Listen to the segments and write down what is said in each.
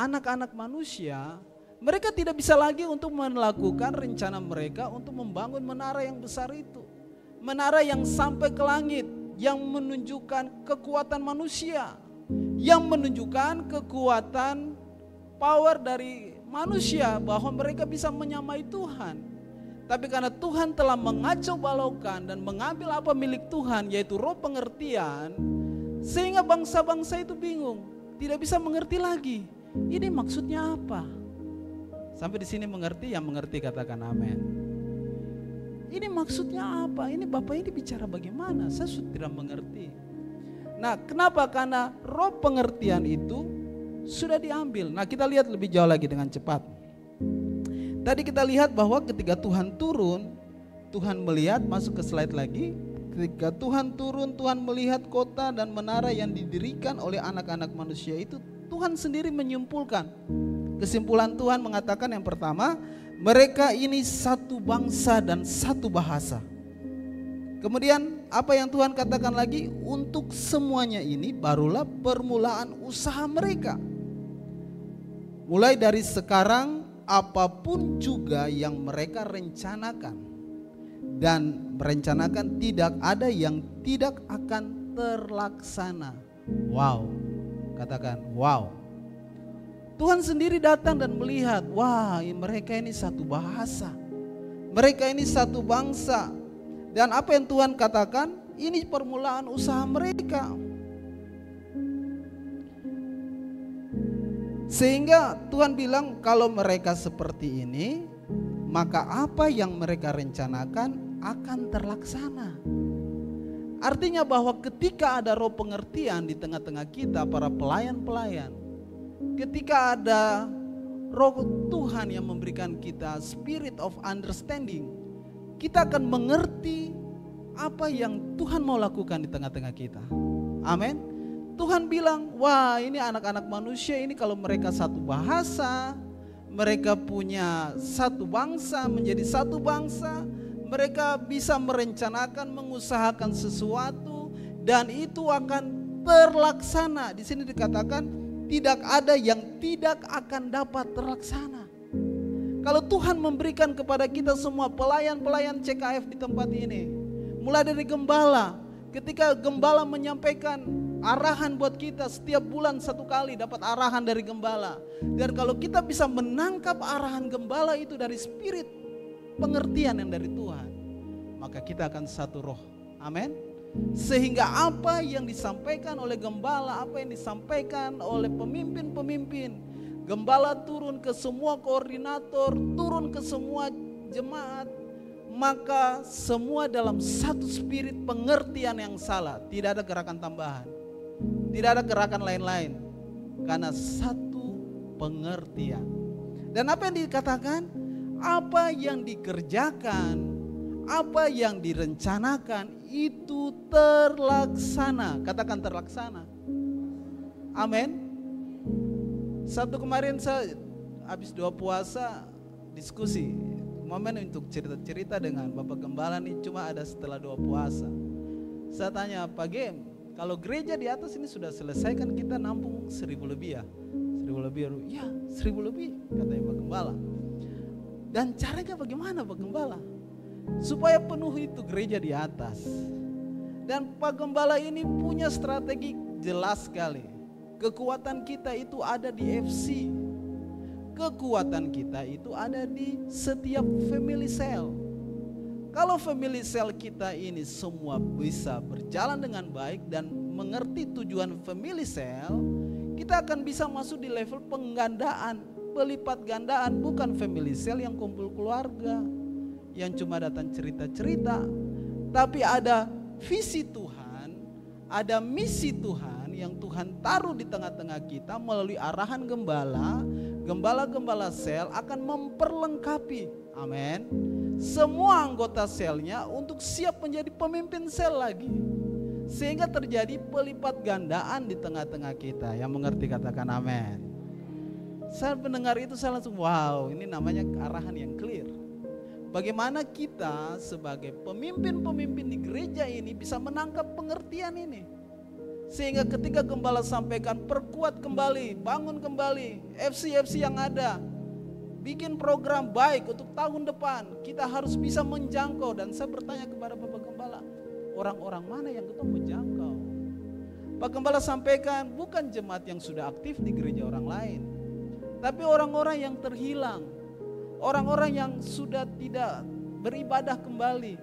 anak-anak manusia, mereka tidak bisa lagi untuk melakukan rencana mereka untuk membangun menara yang besar itu. Menara yang sampai ke langit, yang menunjukkan kekuatan manusia, yang menunjukkan kekuatan power dari manusia bahwa mereka bisa menyamai Tuhan. Tapi karena Tuhan telah mengacau balaukan dan mengambil apa milik Tuhan, yaitu roh pengertian, sehingga bangsa-bangsa itu bingung, tidak bisa mengerti lagi. Ini maksudnya apa? Sampai di sini mengerti, yang mengerti katakan amin. Ini maksudnya apa? Ini Bapak ini bicara bagaimana? Saya sudah tidak mengerti. Nah, kenapa? Karena roh pengertian itu sudah diambil. Nah, kita lihat lebih jauh lagi dengan cepat. Tadi kita lihat bahwa ketika Tuhan turun, Tuhan melihat, masuk ke slide lagi. Ketika Tuhan turun, Tuhan melihat kota dan menara yang didirikan oleh anak-anak manusia itu, Tuhan sendiri menyimpulkan. Kesimpulan Tuhan mengatakan yang pertama, mereka ini satu bangsa dan satu bahasa. Kemudian apa yang Tuhan katakan lagi? Untuk semuanya ini barulah permulaan usaha mereka. Mulai dari sekarang, apapun juga yang mereka rencanakan dan merencanakan, tidak ada yang tidak akan terlaksana. Wow, katakan wow. Tuhan sendiri datang dan melihat, wah mereka ini satu bahasa, mereka ini satu bangsa. Dan apa yang Tuhan katakan, ini permulaan usaha mereka. Sehingga Tuhan bilang kalau mereka seperti ini, maka apa yang mereka rencanakan akan terlaksana. Artinya bahwa ketika ada roh pengertian di tengah-tengah kita para pelayan-pelayan, ketika ada roh Tuhan yang memberikan kita spirit of understanding, kita akan mengerti apa yang Tuhan mau lakukan di tengah-tengah kita. Amin. Tuhan bilang, wah ini anak-anak manusia ini kalau mereka satu bahasa, mereka punya satu bangsa, menjadi satu bangsa, mereka bisa merencanakan, mengusahakan sesuatu dan itu akan terlaksana. Di sini dikatakan tidak ada yang tidak akan dapat terlaksana. Kalau Tuhan memberikan kepada kita semua pelayan-pelayan CKF di tempat ini, mulai dari gembala, ketika gembala menyampaikan arahan buat kita setiap bulan satu kali dapat arahan dari gembala. Dan kalau kita bisa menangkap arahan gembala itu dari spirit pengertian yang dari Tuhan, maka kita akan satu roh. Amin. Sehingga apa yang disampaikan oleh gembala, apa yang disampaikan oleh pemimpin-pemimpin, gembala turun ke semua koordinator, turun ke semua jemaat, maka semua dalam satu spirit pengertian yang salah. Tidak ada gerakan tambahan, tidak ada gerakan lain-lain, karena satu pengertian. Dan apa yang dikatakan? Apa yang dikerjakan, apa yang direncanakan itu terlaksana. Katakan terlaksana. Amin. Sabtu kemarin saya habis doa puasa diskusi, momen untuk cerita-cerita dengan Bapak Gembala nih cuma ada setelah doa puasa. Saya tanya, Pak Gem, kalau gereja di atas ini sudah selesai kan kita nampung 1.000 lebih ya? 1.000 lebih, ya 1.000 lebih katanya Pak Gembala. Dan caranya bagaimana Pak Gembala? Supaya penuh itu gereja di atas. Dan Pak Gembala ini punya strategi jelas sekali. Kekuatan kita itu ada di FC. Kekuatan kita itu ada di setiap family cell. Kalau family cell kita ini semua bisa berjalan dengan baik dan mengerti tujuan family cell, kita akan bisa masuk di level penggandaan, pelipat gandaan, bukan family cell yang kumpul keluarga, yang cuma datang cerita-cerita, tapi ada visi Tuhan, ada misi Tuhan yang Tuhan taruh di tengah-tengah kita melalui arahan gembala. Gembala-gembala sel akan memperlengkapi, amin, semua anggota selnya untuk siap menjadi pemimpin sel lagi. Sehingga terjadi pelipat gandaan di tengah-tengah kita. Yang mengerti katakan amin. Saya mendengar itu saya langsung wow, ini namanya arahan yang clear. Bagaimana kita sebagai pemimpin-pemimpin di gereja ini bisa menangkap pengertian ini. Sehingga ketika gembala sampaikan, perkuat kembali, bangun kembali FC yang ada. Bikin program baik untuk tahun depan. Kita harus bisa menjangkau. Dan saya bertanya kepada Bapak Gembala, orang-orang mana yang kita menjangkau? Pak Gembala sampaikan, bukan jemaat yang sudah aktif di gereja orang lain, tapi orang-orang yang terhilang, orang-orang yang sudah tidak beribadah kembali,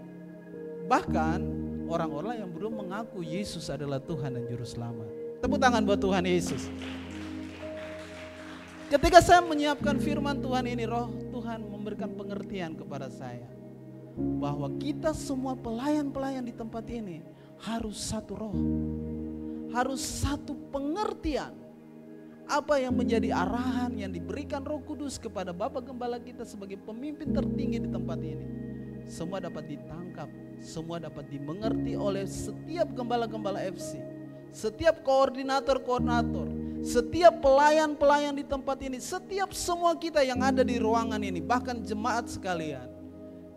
bahkan orang-orang yang belum mengaku Yesus adalah Tuhan dan Juru Selamat. Tepuk tangan buat Tuhan Yesus. Ketika saya menyiapkan firman Tuhan ini, Roh Tuhan memberikan pengertian kepada saya bahwa kita semua pelayan-pelayan di tempat ini harus satu roh, harus satu pengertian. Apa yang menjadi arahan yang diberikan Roh Kudus kepada Bapak Gembala kita sebagai pemimpin tertinggi di tempat ini, semua dapat ditangkap, semua dapat dimengerti oleh setiap gembala-gembala FC, setiap koordinator-koordinator, setiap pelayan-pelayan di tempat ini, setiap semua kita yang ada di ruangan ini, bahkan jemaat sekalian.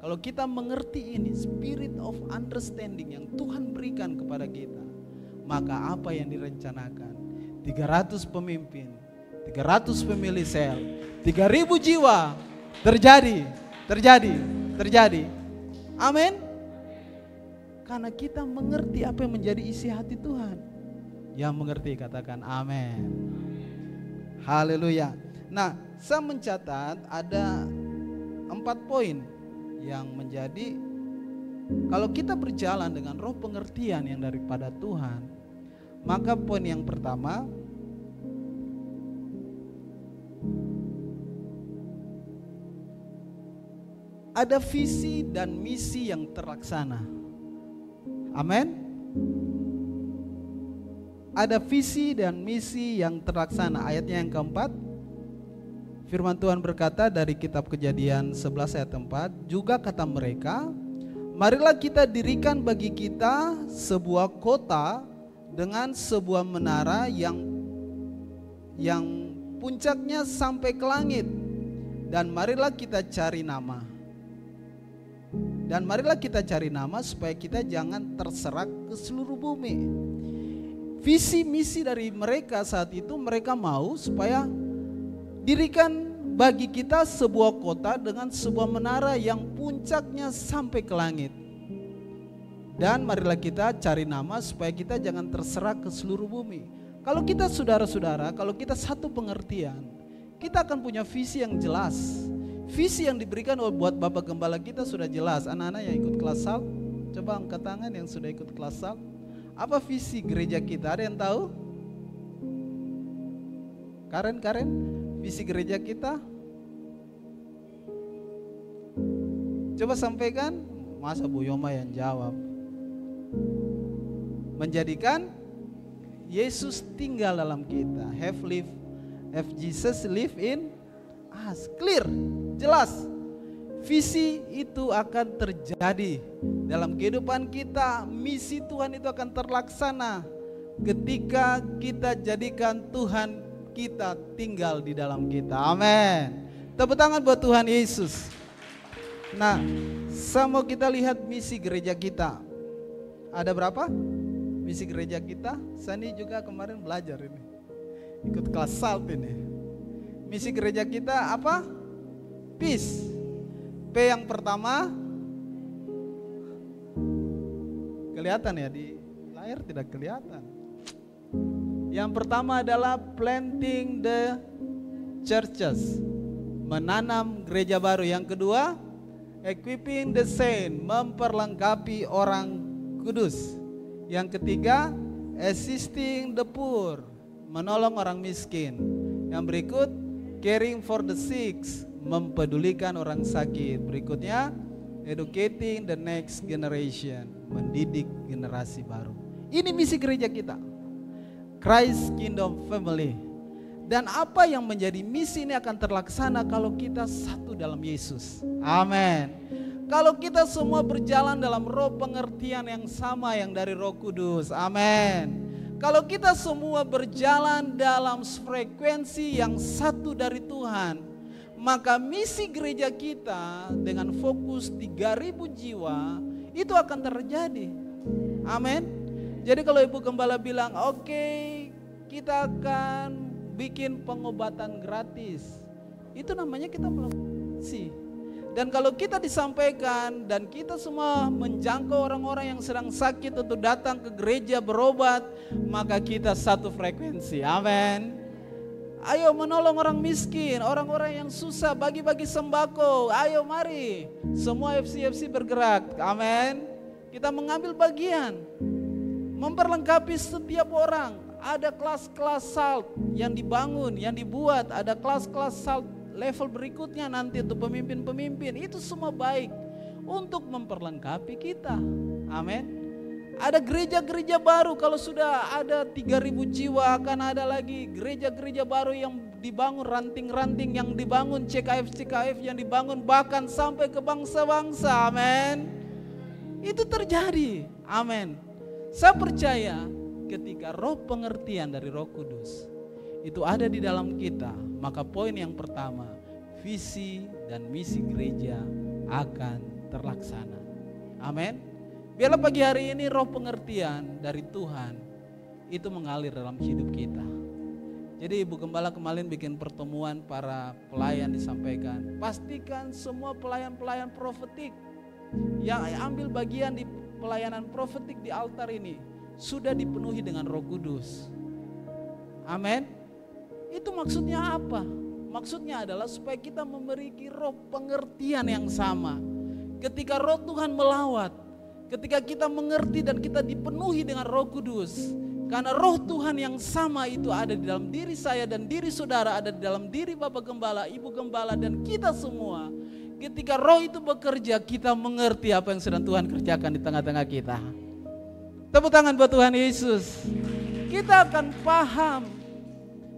Kalau kita mengerti ini, spirit of understanding yang Tuhan berikan kepada kita, maka apa yang direncanakan, 300 pemimpin, 300 pemilih sel, 3.000 jiwa, terjadi. Amin. Karena kita mengerti apa yang menjadi isi hati Tuhan. Yang mengerti katakan amin. Haleluya. Nah, saya mencatat ada 4 poin yang menjadi, kalau kita berjalan dengan roh pengertian yang daripada Tuhan, maka poin yang pertama, ada visi dan misi yang terlaksana. Amin. Ada visi dan misi yang terlaksana. Ayatnya yang keempat, firman Tuhan berkata dari kitab Kejadian 11 ayat 4, juga kata mereka, marilah kita dirikan bagi kita sebuah kota dengan sebuah menara yang puncaknya sampai ke langit, dan marilah kita cari nama. Dan marilah kita cari nama supaya kita jangan terserak ke seluruh bumi. Visi misi dari mereka saat itu, mereka mau supaya dirikan bagi kita sebuah kota dengan sebuah menara yang puncaknya sampai ke langit. Dan marilah kita cari nama supaya kita jangan terserak ke seluruh bumi. Kalau kita saudara-saudara, kalau kita satu pengertian, kita akan punya visi yang jelas. Visi yang diberikan buat Bapak Gembala kita sudah jelas. Anak-anak yang ikut kelas SAL, coba angkat tangan yang sudah ikut kelas SAL. Apa visi gereja kita? Ada yang tahu? Karen, visi gereja kita? Coba sampaikan. Masa Bu Yoma yang jawab? Menjadikan Yesus tinggal dalam kita. Have Jesus live in us. Clear, jelas. Visi itu akan terjadi dalam kehidupan kita. Misi Tuhan itu akan terlaksana ketika kita jadikan Tuhan kita tinggal di dalam kita. Amin. Tepuk tangan buat Tuhan Yesus. Nah, saya mau kita lihat misi gereja kita. Ada berapa misi gereja kita? Sani juga kemarin belajar ini, ikut kelas SALP ini. Misi gereja kita apa? Peace. P yang pertama, kelihatan ya di layar, tidak kelihatan. Yang pertama adalah planting the churches, menanam gereja baru. Yang kedua, equipping the saint, memperlengkapi orang kudus. Yang ketiga, assisting the poor, menolong orang miskin. Yang berikut, caring for the sick, mempedulikan orang sakit. Berikutnya, educating the next generation, mendidik generasi baru. Ini misi gereja kita, Christ Kingdom Family. Dan apa yang menjadi misi ini akan terlaksana kalau kita satu dalam Yesus. Amin. Kalau kita semua berjalan dalam roh pengertian yang sama yang dari Roh Kudus. Amin. Kalau kita semua berjalan dalam frekuensi yang satu dari Tuhan, maka misi gereja kita dengan fokus 3.000 jiwa itu akan terjadi. Amin. Jadi kalau Ibu Gembala bilang, oke, kita akan bikin pengobatan gratis, itu namanya kita melakukan sih. Dan kalau kita disampaikan dan kita semua menjangkau orang-orang yang sedang sakit untuk datang ke gereja berobat, maka kita satu frekuensi. Amin. Ayo menolong orang miskin, orang-orang yang susah, bagi-bagi sembako. Ayo mari, semua FCFC bergerak. Amin. Kita mengambil bagian, memperlengkapi setiap orang. Ada kelas-kelas salt yang dibangun, yang dibuat. Ada kelas-kelas salt level berikutnya nanti untuk pemimpin-pemimpin. Itu semua baik untuk memperlengkapi kita. Amin. Ada gereja-gereja baru, kalau sudah ada 3.000 jiwa, akan ada lagi gereja-gereja baru yang dibangun, ranting-ranting yang dibangun, CKF yang dibangun bahkan sampai ke bangsa-bangsa. Amin. Itu terjadi. Amin. Saya percaya ketika roh pengertian dari Roh Kudus itu ada di dalam kita, maka poin yang pertama, visi dan misi gereja akan terlaksana. Amin. Biarlah pagi hari ini roh pengertian dari Tuhan itu mengalir dalam hidup kita. Jadi Ibu Gembala kemarin bikin pertemuan para pelayan, disampaikan, pastikan semua pelayan-pelayan profetik yang ambil bagian di pelayanan profetik di altar ini sudah dipenuhi dengan Roh Kudus. Amin. Itu maksudnya apa? Maksudnya adalah supaya kita memiliki roh pengertian yang sama. Ketika roh Tuhan melawat, ketika kita mengerti dan kita dipenuhi dengan Roh Kudus, karena roh Tuhan yang sama itu ada di dalam diri saya dan diri saudara, ada di dalam diri Bapak Gembala, Ibu Gembala, dan kita semua. Ketika roh itu bekerja, kita mengerti apa yang sedang Tuhan kerjakan di tengah-tengah kita. Tepuk tangan buat Tuhan Yesus. Kita akan paham.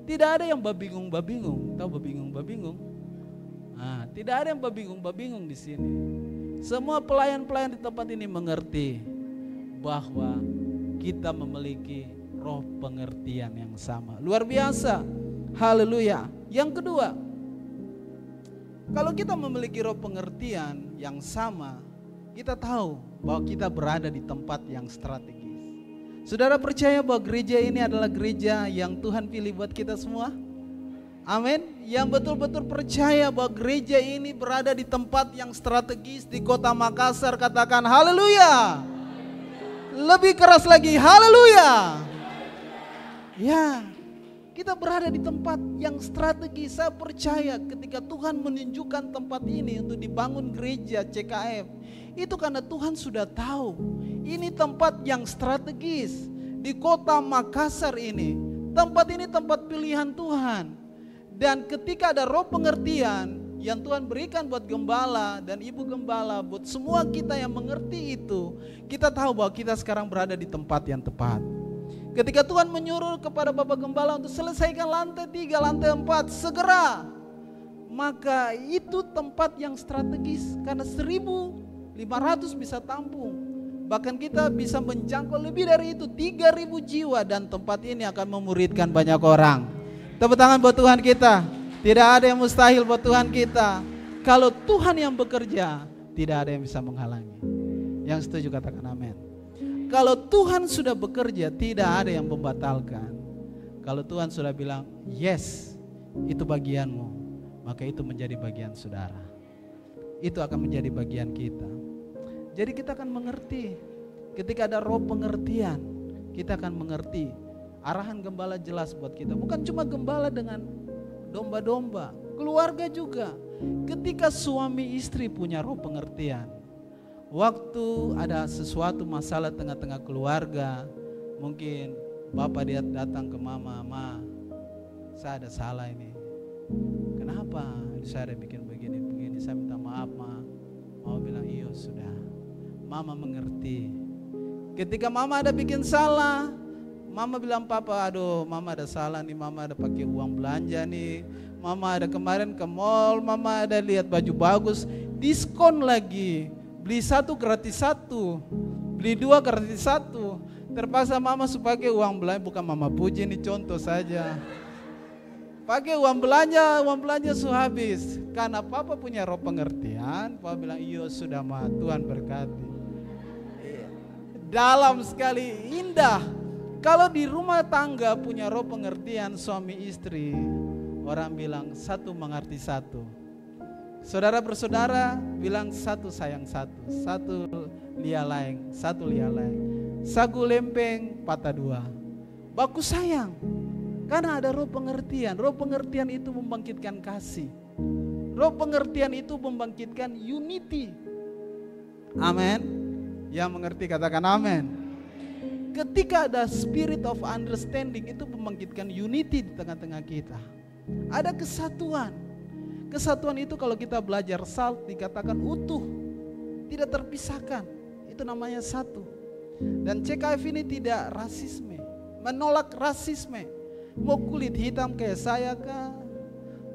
Tidak ada yang babingung-babingung. Tahu babingung-babingung? Nah, tidak ada yang babingung-babingung di sini. Semua pelayan-pelayan di tempat ini mengerti bahwa kita memiliki roh pengertian yang sama. Luar biasa. Haleluya. Yang kedua, kalau kita memiliki roh pengertian yang sama, kita tahu bahwa kita berada di tempat yang strategis. Saudara percaya bahwa gereja ini adalah gereja yang Tuhan pilih buat kita semua? Amin. Yang betul-betul percaya bahwa gereja ini berada di tempat yang strategis di kota Makassar, katakan haleluya. Lebih keras lagi, haleluya. Ya, kita berada di tempat yang strategis. Saya percaya ketika Tuhan menunjukkan tempat ini untuk dibangun gereja CKF, itu karena Tuhan sudah tahu ini tempat yang strategis di kota Makassar ini. Tempat ini tempat pilihan Tuhan. Dan ketika ada roh pengertian yang Tuhan berikan buat gembala dan ibu gembala, buat semua kita yang mengerti itu, kita tahu bahwa kita sekarang berada di tempat yang tepat. Ketika Tuhan menyuruh kepada Bapak Gembala untuk selesaikan lantai 3, lantai 4 segera, maka itu tempat yang strategis karena 1.500 bisa tampung. Bahkan kita bisa menjangkau lebih dari itu, 3.000 jiwa, dan tempat ini akan memuridkan banyak orang. Tepuk tangan buat Tuhan kita. Tidak ada yang mustahil buat Tuhan kita. Kalau Tuhan yang bekerja, tidak ada yang bisa menghalangi. Yang setuju katakan amin. Kalau Tuhan sudah bekerja, tidak ada yang membatalkan. Kalau Tuhan sudah bilang, yes, itu bagianmu, maka itu menjadi bagian saudara. Itu akan menjadi bagian kita. Jadi kita akan mengerti. Ketika ada roh pengertian, kita akan mengerti. Arahan gembala jelas buat kita. Bukan cuma gembala dengan domba-domba, keluarga juga. Ketika suami istri punya roh pengertian, waktu ada sesuatu masalah tengah-tengah keluarga, mungkin bapak dia datang ke mama, ma, saya ada salah ini. Kenapa? Saya ada bikin begini, saya minta maaf ma. Mama bilang iya sudah. Mama mengerti. Ketika mama ada bikin salah, mama bilang papa, aduh mama ada salah nih, mama ada pakai uang belanja nih, mama ada kemarin ke mall, mama ada lihat baju bagus, diskon lagi. Beli 1 gratis 1, beli 2 gratis 1. Terpaksa mama pakai uang belanja, bukan mama puji, ini contoh saja. Pakai uang belanja habis. Karena papa punya roh pengertian, papa bilang iya sudah ma, Tuhan berkati. dalam sekali, indah. Kalau di rumah tangga punya roh pengertian suami istri, orang bilang satu mengerti satu. Saudara bersaudara bilang satu sayang satu, satu lia laeng, satu lia laeng. Sagu lempeng patah dua. Baku sayang. Karena ada roh pengertian. Roh pengertian itu membangkitkan kasih. Roh pengertian itu membangkitkan unity. Amin. Yang mengerti katakan amin. Ketika ada spirit of understanding, itu membangkitkan unity di tengah-tengah kita. Ada kesatuan. Kesatuan itu kalau kita belajar salt dikatakan utuh, tidak terpisahkan. Itu namanya satu. Dan CKF ini tidak rasisme, menolak rasisme. Mau kulit hitam kayak saya kah?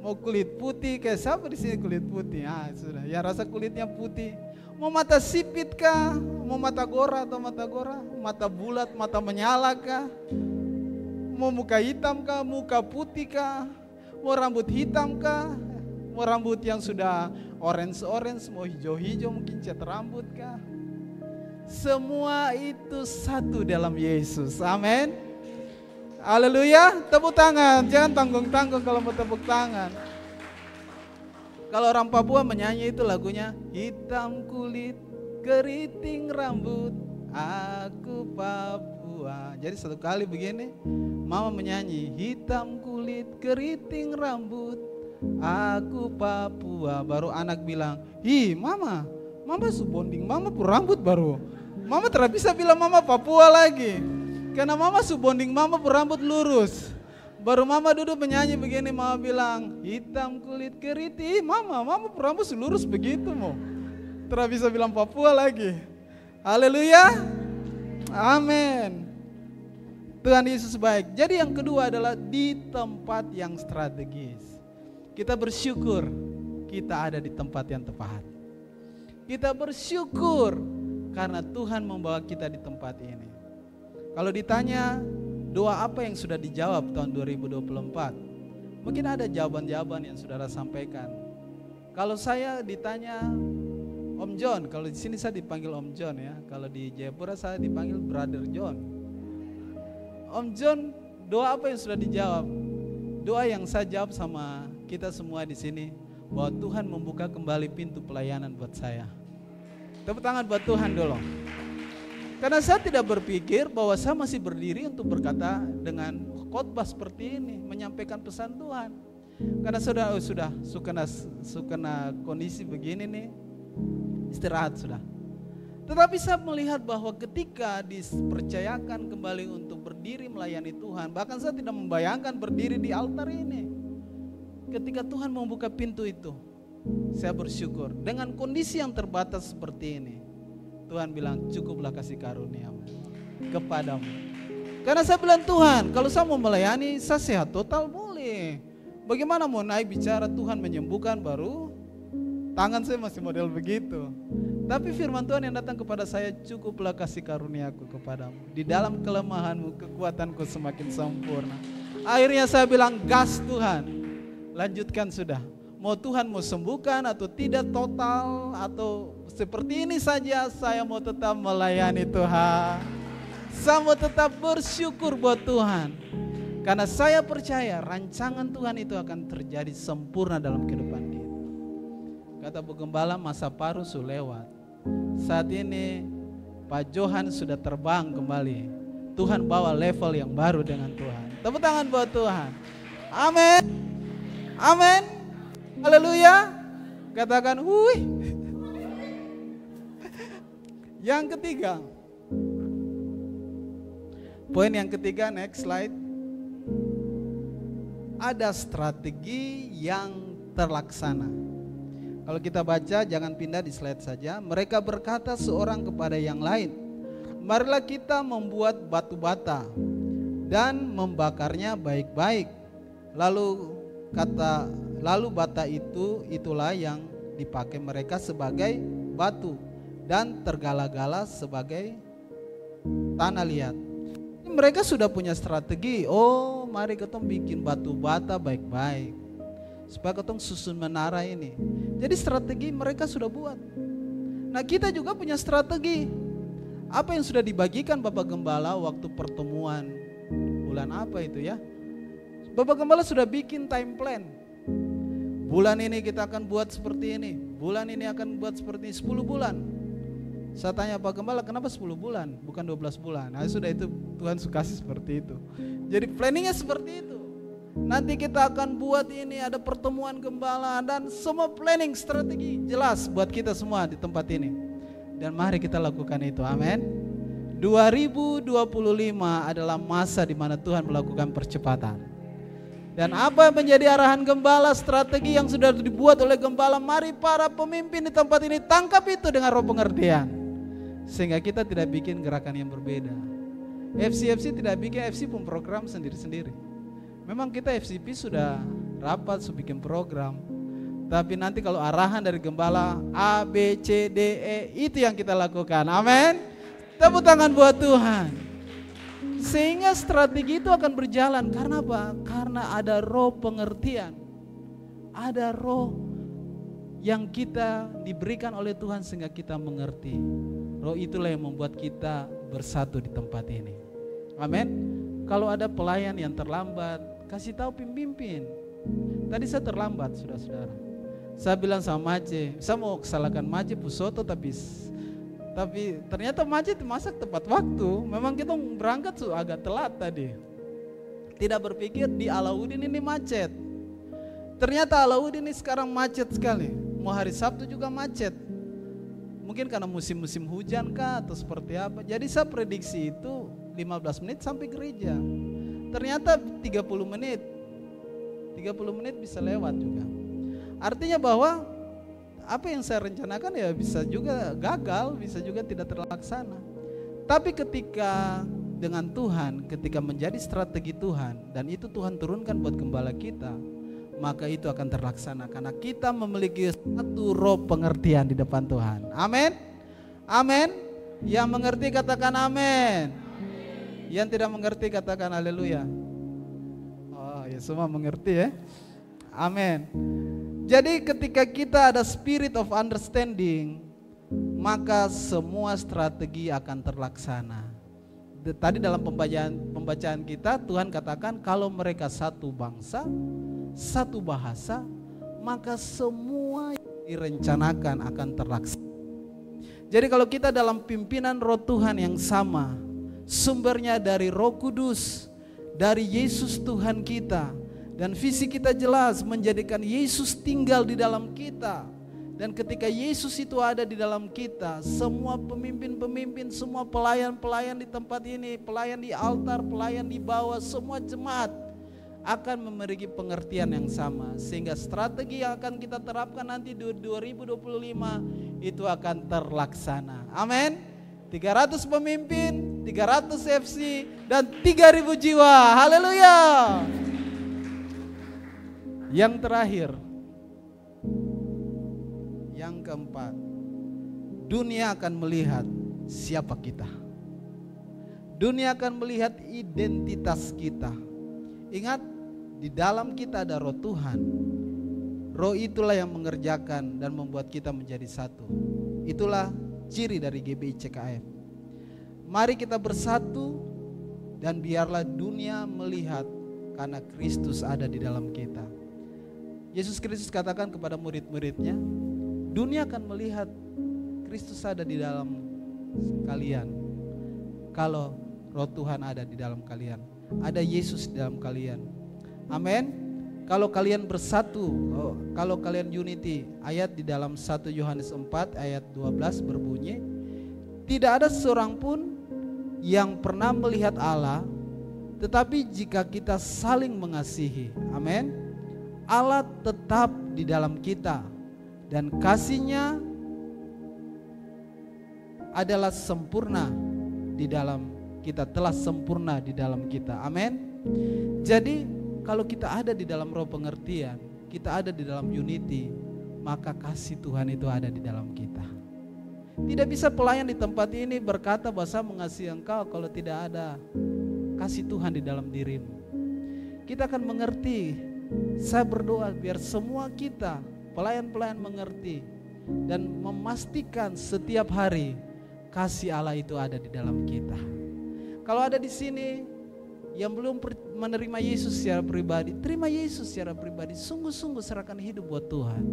Mau kulit putih kayak siapa di sini kulit putih? Ah sudah, ya rasa kulitnya putih. Mau mata sipit kah? Mau mata gora atau mata gora? Mata bulat, mata menyala kah? Mau muka hitam kah? Muka putih kah? Mau rambut hitam kah? Mau rambut yang sudah orange, mau hijau-hijau mungkin cat rambut kah? Semua itu satu dalam Yesus. Amin. Haleluya. Tepuk tangan. Jangan tanggung-tanggung kalau mau tepuk tangan. Kalau orang Papua menyanyi itu lagunya, hitam kulit, keriting rambut, aku Papua. Jadi satu kali begini, mama menyanyi, hitam kulit, keriting rambut, aku Papua. Baru anak bilang, ih mama subonding, mama pun rambut baru. Mama tidak bisa bilang mama Papua lagi. Karena mama subonding, mama pun rambut lurus. Baru mama duduk menyanyi begini, mama bilang, hitam kulit keriting, mama pun rambut lurus begitu mau. Tidak bisa bilang Papua lagi. Haleluya. Amin. Tuhan Yesus baik. Jadi yang kedua adalah di tempat yang strategis. Kita bersyukur kita ada di tempat yang tepat. Kita bersyukur karena Tuhan membawa kita di tempat ini. Kalau ditanya doa apa yang sudah dijawab tahun 2024, mungkin ada jawaban-jawaban yang saudara sampaikan. Kalau saya ditanya Om John, kalau di sini saya dipanggil Om John ya, kalau di Jayapura saya dipanggil Brother John. Om John, doa apa yang sudah dijawab? Doa yang saya jawab sama kita semua di sini, bahwa Tuhan membuka kembali pintu pelayanan buat saya. Tepuk tangan buat Tuhan dulu. Karena saya tidak berpikir bahwa saya masih berdiri untuk berkata dengan khotbah seperti ini, menyampaikan pesan Tuhan. Karena sudah sukena kondisi begini nih, istirahat sudah. Tetapi saya melihat bahwa ketika dipercayakan kembali untuk berdiri melayani Tuhan, bahkan saya tidak membayangkan berdiri di altar ini. Ketika Tuhan membuka pintu itu, saya bersyukur. Dengan kondisi yang terbatas seperti ini, Tuhan bilang cukuplah kasih karunia-Mu kepadamu. Karena saya bilang Tuhan, kalau saya mau melayani, saya sehat total boleh. Bagaimana mau naik bicara Tuhan menyembuhkan baru tangan saya masih model begitu. Tapi firman Tuhan yang datang kepada saya, cukuplah kasih karunia-Ku kepadamu. Di dalam kelemahanmu kekuatanku semakin sempurna. Akhirnya saya bilang gas Tuhan, lanjutkan sudah. Mau Tuhan mau sembuhkan atau tidak total atau seperti ini saja, saya mau tetap melayani Tuhan. Saya mau tetap bersyukur buat Tuhan. Karena saya percaya rancangan Tuhan itu akan terjadi sempurna dalam kehidupan kita. Kata Bu Gembala, masa paruh sudah lewat. Saat ini Pak Johan sudah terbang kembali. Tuhan bawa level yang baru dengan Tuhan. Tepuk tangan buat Tuhan. Amin. Amin. Haleluya. Katakan hui. Yang ketiga. Poin yang ketiga, next slide. Ada strategi yang terlaksana. Kalau kita baca, jangan pindah di slide saja. Mereka berkata seorang kepada yang lain, marilah kita membuat batu bata dan membakarnya baik-baik. Lalu bata itulah yang dipakai mereka sebagai batu dan tergala-gala sebagai tanah liat. Mereka sudah punya strategi. Oh, mari kita bikin batu bata baik-baik supaya kita susun menara ini. Jadi strategi mereka sudah buat. Nah, kita juga punya strategi. Apa yang sudah dibagikan Bapak Gembala waktu pertemuan bulan apa itu ya? Bapak Gembala sudah bikin time plan. Bulan ini kita akan buat seperti ini, bulan ini akan buat seperti ini, 10 bulan. Saya tanya Pak Gembala, kenapa 10 bulan bukan 12 bulan? Nah sudah, itu Tuhan suka seperti itu. Jadi planningnya seperti itu. Nanti kita akan buat ini, ada pertemuan gembala dan semua planning strategi jelas buat kita semua di tempat ini. Dan mari kita lakukan itu, amin. 2025 adalah masa di mana Tuhan melakukan percepatan. Dan apa menjadi arahan gembala, strategi yang sudah dibuat oleh gembala, mari para pemimpin di tempat ini tangkap itu dengan roh pengertian. Sehingga kita tidak bikin gerakan yang berbeda. FCFC tidak bikin FC pun program sendiri-sendiri. Memang kita FCP sudah rapat, sudah bikin program. Tapi nanti kalau arahan dari gembala A, B, C, D, E, itu yang kita lakukan. Amin. Tepuk tangan buat Tuhan. Sehingga strategi itu akan berjalan. Karena apa? Karena ada roh pengertian. Ada roh yang kita diberikan oleh Tuhan sehingga kita mengerti. Roh itulah yang membuat kita bersatu di tempat ini. Amin. Kalau ada pelayan yang terlambat, kasih tahu pemimpin. Tadi saya terlambat, saudara-saudara. Saya bilang sama Mace, saya mau kesalahan Mace pusoto, tapi ternyata Mace masak tepat waktu. Memang kita berangkat agak telat tadi. Tidak berpikir di Alauddin ini macet. Ternyata Alauddin ini sekarang macet sekali. Mau hari Sabtu juga macet. Mungkin karena musim-musim hujan kah atau seperti apa. Jadi saya prediksi itu 15 menit sampai gereja. Ternyata 30 menit bisa lewat juga. Artinya bahwa apa yang saya rencanakan ya bisa juga gagal, bisa juga tidak terlaksana. Tapi ketika dengan Tuhan, ketika menjadi strategi Tuhan dan itu Tuhan turunkan buat gembala kita, maka itu akan terlaksana karena kita memiliki satu roh pengertian di depan Tuhan. Amin. Amin. Yang mengerti katakan amin. Yang tidak mengerti katakan haleluya. Oh ya, semua mengerti ya. Amin. Jadi ketika kita ada spirit of understanding, maka semua strategi akan terlaksana. Tadi dalam pembacaan kita Tuhan katakan kalau mereka satu bangsa, satu bahasa, maka semua yang direncanakan akan terlaksana. Jadi kalau kita dalam pimpinan roh Tuhan yang sama, sumbernya dari Roh Kudus, dari Yesus Tuhan kita, dan visi kita jelas menjadikan Yesus tinggal di dalam kita. Dan ketika Yesus itu ada di dalam kita, semua pemimpin-pemimpin, semua pelayan-pelayan di tempat ini, pelayan di altar, pelayan di bawah, semua jemaat akan memiliki pengertian yang sama. Sehingga strategi yang akan kita terapkan nanti di 2025 itu akan terlaksana. Amin. 300 pemimpin, 300 FC, dan 3.000 jiwa. Haleluya. Yang terakhir, yang keempat, dunia akan melihat siapa kita. Dunia akan melihat identitas kita. Ingat, di dalam kita ada roh Tuhan. Roh itulah yang mengerjakan dan membuat kita menjadi satu. Itulah ciri dari GBI CKF. Mari kita bersatu dan biarlah dunia melihat karena Kristus ada di dalam kita. Yesus Kristus katakan kepada murid-muridnya, dunia akan melihat Kristus ada di dalam kalian kalau roh Tuhan ada di dalam kalian, ada Yesus di dalam kalian. Amin. Kalau kalian bersatu, kalau kalian unity, ayat di dalam 1 Yohanes 4 ayat 12 berbunyi, tidak ada seorang pun yang pernah melihat Allah, tetapi jika kita saling mengasihi, amin, Allah tetap di dalam kita dan kasih-Nya adalah sempurna di dalam kita, telah sempurna di dalam kita. Amin. Jadi kalau kita ada di dalam roh pengertian, kita ada di dalam unity, maka kasih Tuhan itu ada di dalam kita. Tidak bisa pelayan di tempat ini berkata bahwa saya mengasihi engkau kalau tidak ada kasih Tuhan di dalam dirimu. Kita akan mengerti. Saya berdoa biar semua kita pelayan-pelayan mengerti dan memastikan setiap hari kasih Allah itu ada di dalam kita. Kalau ada di sini yang belum menerima Yesus secara pribadi, terima Yesus secara pribadi. Sungguh-sungguh serahkan hidup buat Tuhan.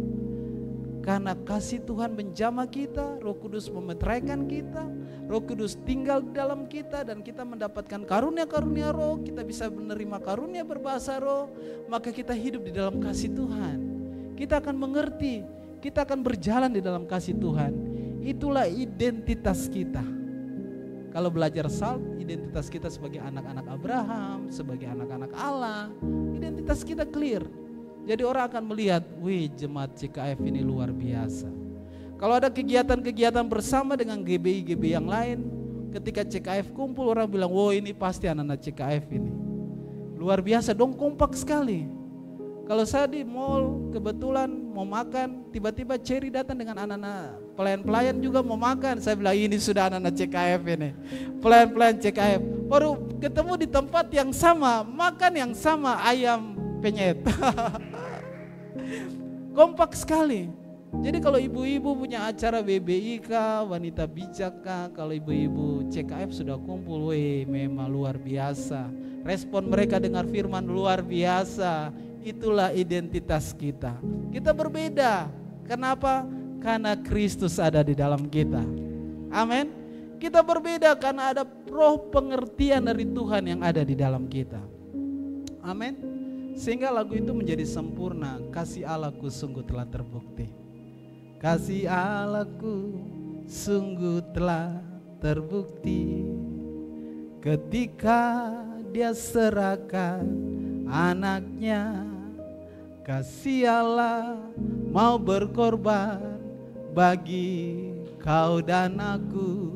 Karena kasih Tuhan menjamah kita, Roh Kudus memeteraikan kita, Roh Kudus tinggal di dalam kita, dan kita mendapatkan karunia-karunia roh, kita bisa menerima karunia berbahasa roh, maka kita hidup di dalam kasih Tuhan. Kita akan mengerti, kita akan berjalan di dalam kasih Tuhan. Itulah identitas kita. Kalau belajar Salt, identitas kita sebagai anak-anak Abraham, sebagai anak-anak Allah, identitas kita clear. Jadi orang akan melihat, wih jemaat CKF ini luar biasa. Kalau ada kegiatan-kegiatan bersama dengan GBI-GBI yang lain, ketika CKF kumpul orang bilang, wow ini pasti anak-anak CKF ini. Luar biasa dong, kompak sekali. Kalau saya di mall kebetulan mau makan, tiba-tiba Cherry datang dengan anak-anak pelayan-pelayan juga mau makan. Saya bilang ini sudah anak-anak CKF ini, pelayan-pelayan CKF. Baru ketemu di tempat yang sama, makan yang sama, ayam penyet. Kompak sekali. Jadi kalau ibu-ibu punya acara BBIK, wanita bijak, kalau ibu-ibu CKF sudah kumpul, weh memang luar biasa. Respon mereka dengar firman luar biasa. Itulah identitas kita. Kita berbeda. Kenapa? Karena Kristus ada di dalam kita. Amin. Kita berbeda karena ada roh pengertian dari Tuhan yang ada di dalam kita. Amin. Sehingga lagu itu menjadi sempurna. Kasih Allahku sungguh telah terbukti. Kasih Allahku sungguh telah terbukti ketika Dia serahkan anaknya. Kasih Allah mau berkorban bagi kau dan aku.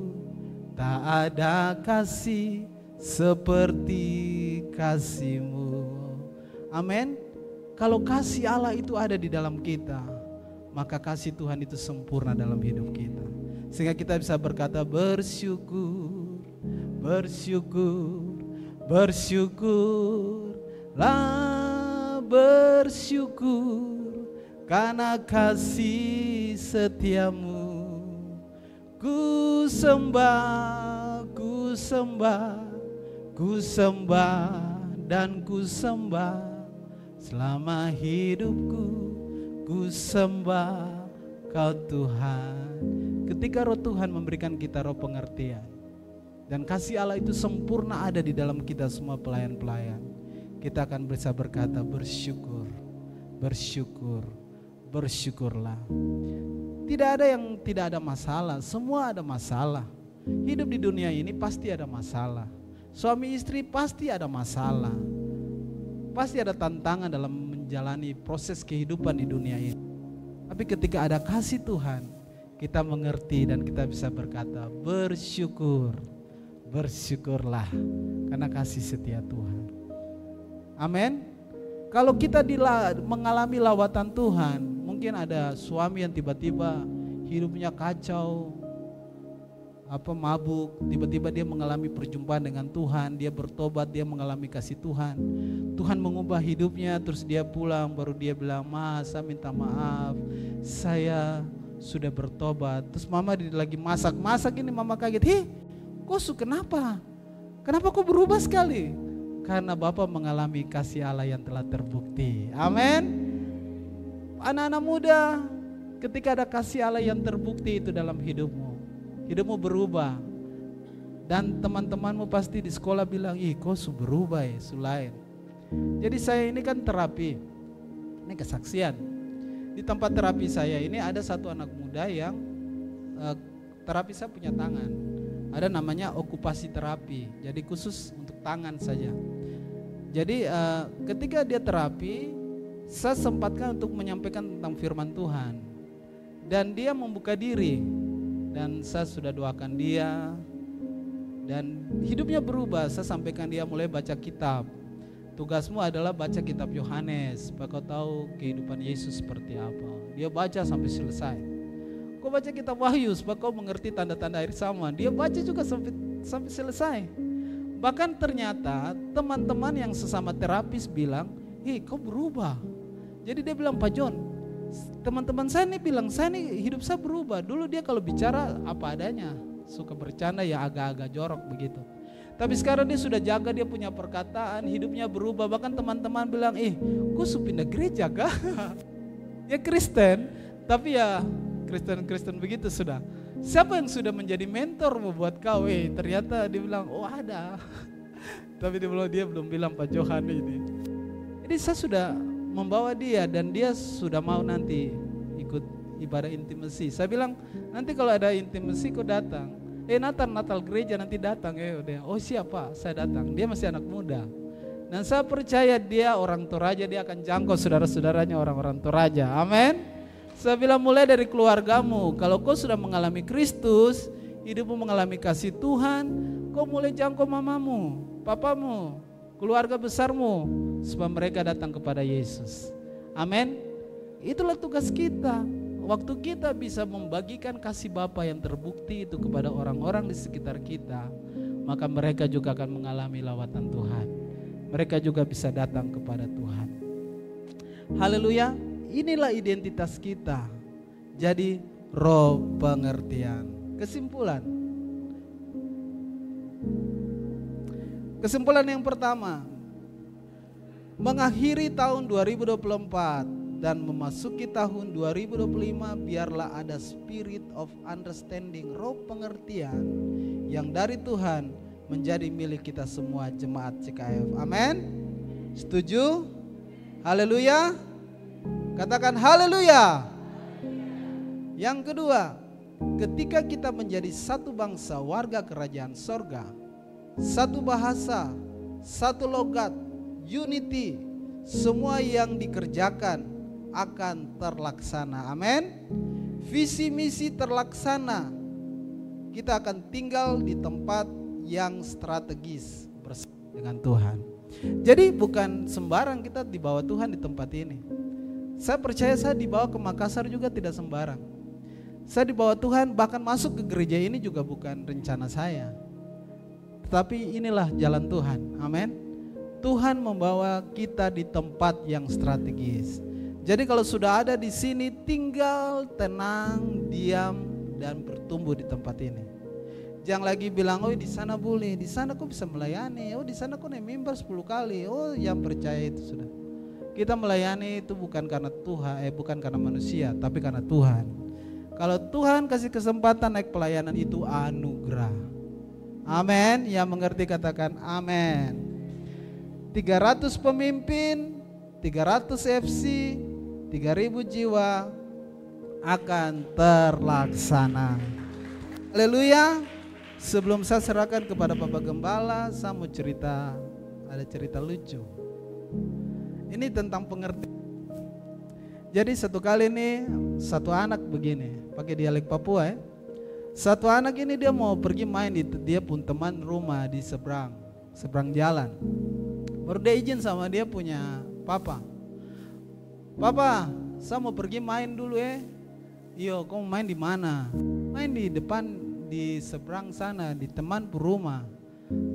Tak ada kasih seperti kasih-Mu. Amin. Kalau kasih Allah itu ada di dalam kita, maka kasih Tuhan itu sempurna dalam hidup kita. Sehingga kita bisa berkata bersyukur, bersyukur, bersyukurlah, bersyukur karena kasih setiamu. Ku sembah, ku sembah, ku sembah dan ku sembah. Selama hidupku ku sembah Kau Tuhan. Ketika roh Tuhan memberikan kita roh pengertian dan kasih Allah itu sempurna ada di dalam kita semua pelayan-pelayan, kita akan bisa berkata bersyukur, bersyukur, bersyukurlah. Tidak ada yang tidak ada masalah, semua ada masalah. Hidup di dunia ini pasti ada masalah. Suami istri pasti ada masalah. Pasti ada tantangan dalam menjalani proses kehidupan di dunia ini. Tapi ketika ada kasih Tuhan, kita mengerti dan kita bisa berkata bersyukur, bersyukurlah karena kasih setia Tuhan. Amin. Kalau kita mengalami lawatan Tuhan, mungkin ada suami yang tiba-tiba hidupnya kacau, mabuk, tiba-tiba dia mengalami perjumpaan dengan Tuhan, dia bertobat, dia mengalami kasih Tuhan. Tuhan mengubah hidupnya, terus dia pulang, baru dia bilang, "Mas, saya minta maaf, saya sudah bertobat." Terus mama lagi masak ini, mama kaget, "Hih, kok kenapa? Kenapa kok berubah sekali?" Karena Bapak mengalami kasih Allah yang telah terbukti. Amin. Anak-anak muda, ketika ada kasih Allah yang terbukti itu dalam hidupmu, hidupmu berubah. Dan teman-temanmu pasti di sekolah bilang, "Ih, kok berubah ya, Sulain." Jadi saya ini kan terapi, ini kesaksian. Di tempat terapi saya ini ada satu anak muda yang terapi saya punya tangan. Ada namanya okupasi terapi, jadi khusus untuk tangan saja. Jadi ketika dia terapi, saya sempatkan untuk menyampaikan tentang firman Tuhan. Dan dia membuka diri. Dan saya sudah doakan dia. Dan hidupnya berubah, saya sampaikan dia mulai baca kitab. Tugasmu adalah baca kitab Yohanes, supaya kau tahu kehidupan Yesus seperti apa. Dia baca sampai selesai. Kau baca kitab Wahyu, supaya kau mengerti tanda-tanda akhir zaman. Dia baca juga sampai selesai. Bahkan ternyata teman-teman yang sesama terapis bilang, "Hei, kau berubah." Jadi dia bilang, "Pak John, teman-teman saya nih bilang, saya nih hidup saya berubah. Dulu dia kalau bicara apa adanya. suka bercanda ya agak-agak jorok begitu. Tapi sekarang dia sudah jaga, dia punya perkataan, hidupnya berubah. Bahkan teman-teman bilang, kok su pindah gereja kah? Ya Kristen, tapi ya Kristen begitu sudah. Siapa yang sudah menjadi mentormu buat kau? Ternyata dia bilang, oh ada. Tapi dia belum bilang Pak Johan ini. Jadi saya sudah membawa dia dan dia sudah mau nanti ikut ibadah intimasi. Saya bilang, nanti kalau ada intimasi kau datang. Natal gereja nanti datang. Oh siapa? Saya datang. Dia masih anak muda. Dan saya percaya dia orang Toraja, dia akan jangkau saudara-saudaranya orang-orang Toraja. Amin. Saya bilang mulai dari keluargamu. Kalau kau sudah mengalami Kristus, hidupmu mengalami kasih Tuhan, kau mulai jangkau mamamu, papamu, keluarga besarmu, supaya mereka datang kepada Yesus. Amin. Itulah tugas kita. Waktu kita bisa membagikan kasih Bapa yang terbukti itu kepada orang-orang di sekitar kita, maka mereka juga akan mengalami lawatan Tuhan. Mereka juga bisa datang kepada Tuhan. Haleluya. Inilah identitas kita. Jadi roh pengertian. Kesimpulan yang pertama, mengakhiri tahun 2024 dan memasuki tahun 2025, biarlah ada spirit of understanding, roh pengertian yang dari Tuhan menjadi milik kita semua jemaat CKF. Amin. Setuju? Haleluya. Katakan haleluya. Yang kedua, ketika kita menjadi satu bangsa warga kerajaan sorga, satu bahasa, satu logat, unity, semua yang dikerjakan akan terlaksana. Amin. Visi misi terlaksana. Kita akan tinggal di tempat yang strategis bersama dengan Tuhan. Jadi bukan sembarang kita dibawa Tuhan di tempat ini. Saya percaya saya dibawa ke Makassar juga tidak sembarang. Saya dibawa Tuhan bahkan masuk ke gereja ini juga bukan rencana saya. Tetapi inilah jalan Tuhan. Amin. Tuhan membawa kita di tempat yang strategis. Jadi kalau sudah ada di sini, tinggal tenang, diam, dan bertumbuh di tempat ini. Jangan lagi bilang, oh di sana boleh, di sana kok bisa melayani, oh di sana kok naik mimbar 10 kali, oh yang percaya itu sudah. Kita melayani itu bukan karena Tuhan, bukan karena manusia, tapi karena Tuhan. Kalau Tuhan kasih kesempatan naik pelayanan itu anugerah. Amin. Yang mengerti katakan amin. 300 pemimpin, 300 FC, 3.000 jiwa akan terlaksana. Haleluya. Sebelum saya serahkan kepada Bapak Gembala, saya mau ada cerita lucu. Ini tentang pengertian. Jadi satu kali ini satu anak begini, pakai dialek Papua ya. Satu anak ini dia mau pergi main di dia pun teman rumah di seberang jalan. Baru dia izin sama dia punya papa. Papa, saya mau pergi main dulu ya. Iyo, kamu main di mana? Main di depan di seberang sana di teman rumah.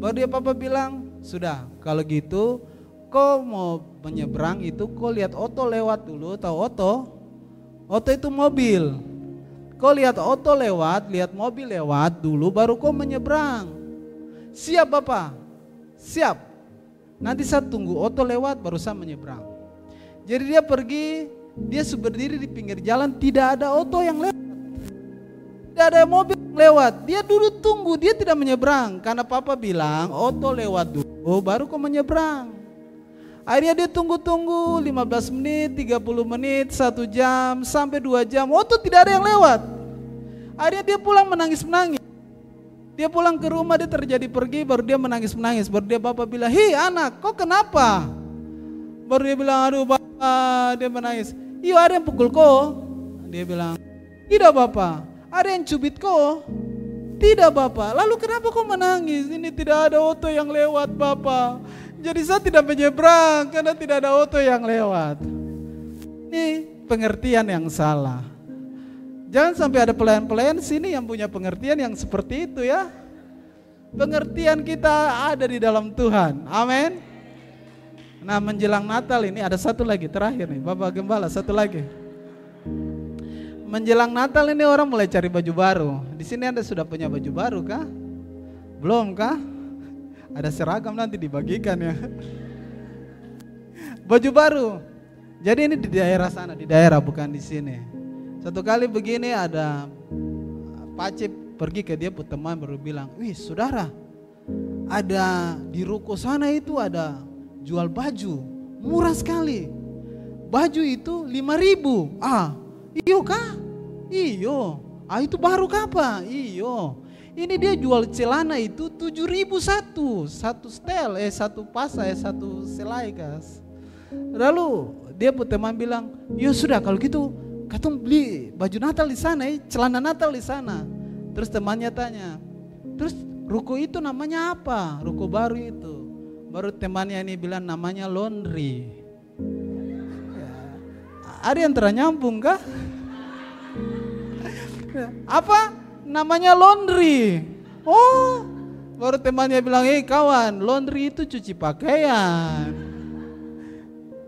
Baru dia papa bilang, sudah kalau gitu kau mau menyeberang itu kau lihat oto lewat dulu. Tahu oto? Oto itu mobil. Kau lihat oto lewat, lihat mobil lewat dulu baru kau menyeberang. Siap Bapak? Siap. Nanti saya tunggu oto lewat baru saya menyeberang. Jadi dia pergi, dia berdiri di pinggir jalan, tidak ada oto yang lewat. Tidak ada mobil yang lewat. Dia duduk tunggu, dia tidak menyeberang. Karena papa bilang oto lewat dulu baru kau menyeberang. Akhirnya dia tunggu-tunggu 15 menit, 30 menit, 1 jam, sampai 2 jam. Oto tidak ada yang lewat. Akhirnya dia pulang menangis-menangis. Dia pulang ke rumah, dia terjadi pergi, baru dia menangis-menangis. Baru dia bapak bilang, "Hei anak, kok kenapa?" Baru dia bilang, "Aduh bapak," dia menangis. "Iya ada yang pukul kau." Dia bilang, "Tidak bapak." "Ada yang cubit kau?" "Tidak bapak." "Lalu kenapa kau menangis?" "Ini tidak ada oto yang lewat bapak. Jadi saya tidak menyeberang karena tidak ada oto yang lewat." Ini pengertian yang salah. Jangan sampai ada pelayan-pelayan sini yang punya pengertian yang seperti itu ya. Pengertian kita ada di dalam Tuhan. Amin. Nah menjelang Natal ini ada satu lagi terakhir nih Bapak Gembala, satu lagi. menjelang Natal ini orang mulai cari baju baru. Di sini Anda sudah punya baju baru kah? Belum kah? Ada seragam nanti dibagikan ya. Baju baru. Jadi ini di daerah sana, di daerah bukan di sini. Satu kali begini ada Pak Cip pergi ke dia teman baru bilang, "Wih, saudara, ada di ruko sana itu ada jual baju, murah sekali. Baju itu 5.000. Ah, iyo kah? Iyo. Ah, itu baru kapa? Iyo. Ini dia jual celana itu 7.000 satu setel, satu pasa, satu selai kas." Lalu dia teman bilang, "Ya sudah kalau gitu, katong beli baju Natal di sana, celana Natal di sana." Terus temannya tanya, "Terus ruko itu namanya apa? Ruko baru itu?" Baru temannya ini bilang namanya laundry. Ya. Ada yang ternyambung kah? Apa? Namanya laundry. Oh, baru temannya bilang, kawan, laundry itu cuci pakaian.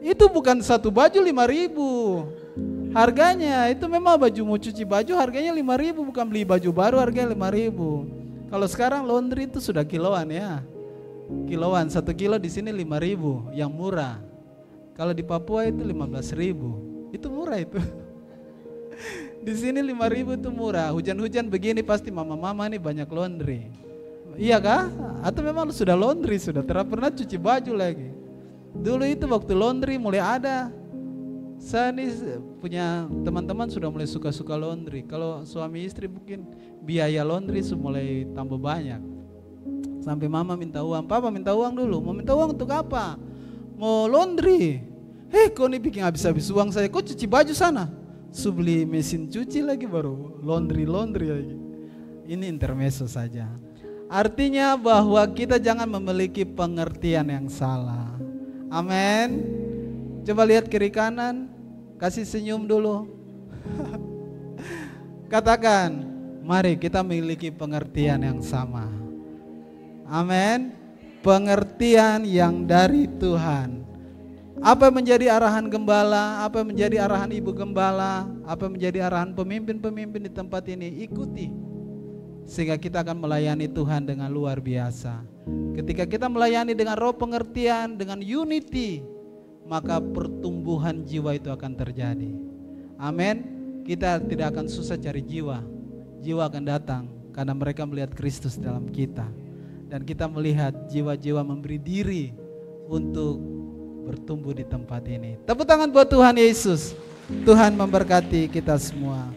Itu bukan satu baju 5.000 harganya. Itu memang baju mau cuci baju harganya 5.000, bukan beli baju baru harganya 5.000. Kalau sekarang laundry itu sudah kiloan ya. Kiloan, 1 kilo di sini 5.000 yang murah. Kalau di Papua itu 15.000. Itu murah itu. Di sini 5.000 itu murah. Hujan-hujan begini pasti mama-mama nih banyak laundry. Iya kah? Atau memang sudah laundry, sudah pernah cuci baju lagi. Dulu itu waktu laundry mulai ada, saya nih punya teman-teman sudah mulai suka-suka laundry. Kalau suami istri mungkin biaya laundry sudah mulai tambah banyak. Sampai mama minta uang, papa minta uang dulu. Mau minta uang untuk apa? Mau laundry. Kau nih bikin habis-habis uang saya, kau cuci baju sana. Beli mesin cuci lagi baru laundry lagi. Ini intermezzo saja. Artinya bahwa kita jangan memiliki pengertian yang salah. Amin. Coba lihat kiri kanan, kasih senyum dulu. Katakan, mari kita memiliki pengertian yang sama. Amin. Pengertian yang dari Tuhan. Apa yang menjadi arahan gembala, apa yang menjadi arahan ibu gembala, apa yang menjadi arahan pemimpin-pemimpin di tempat ini, ikuti. Sehingga kita akan melayani Tuhan dengan luar biasa. Ketika kita melayani dengan roh pengertian, dengan unity, maka pertumbuhan jiwa itu akan terjadi. Amin. Kita tidak akan susah cari jiwa. Jiwa akan datang karena mereka melihat Kristus dalam kita. Dan kita melihat jiwa-jiwa memberi diri untuk bertumbuh di tempat ini. Tepuk tangan buat Tuhan Yesus. Tuhan memberkati kita semua.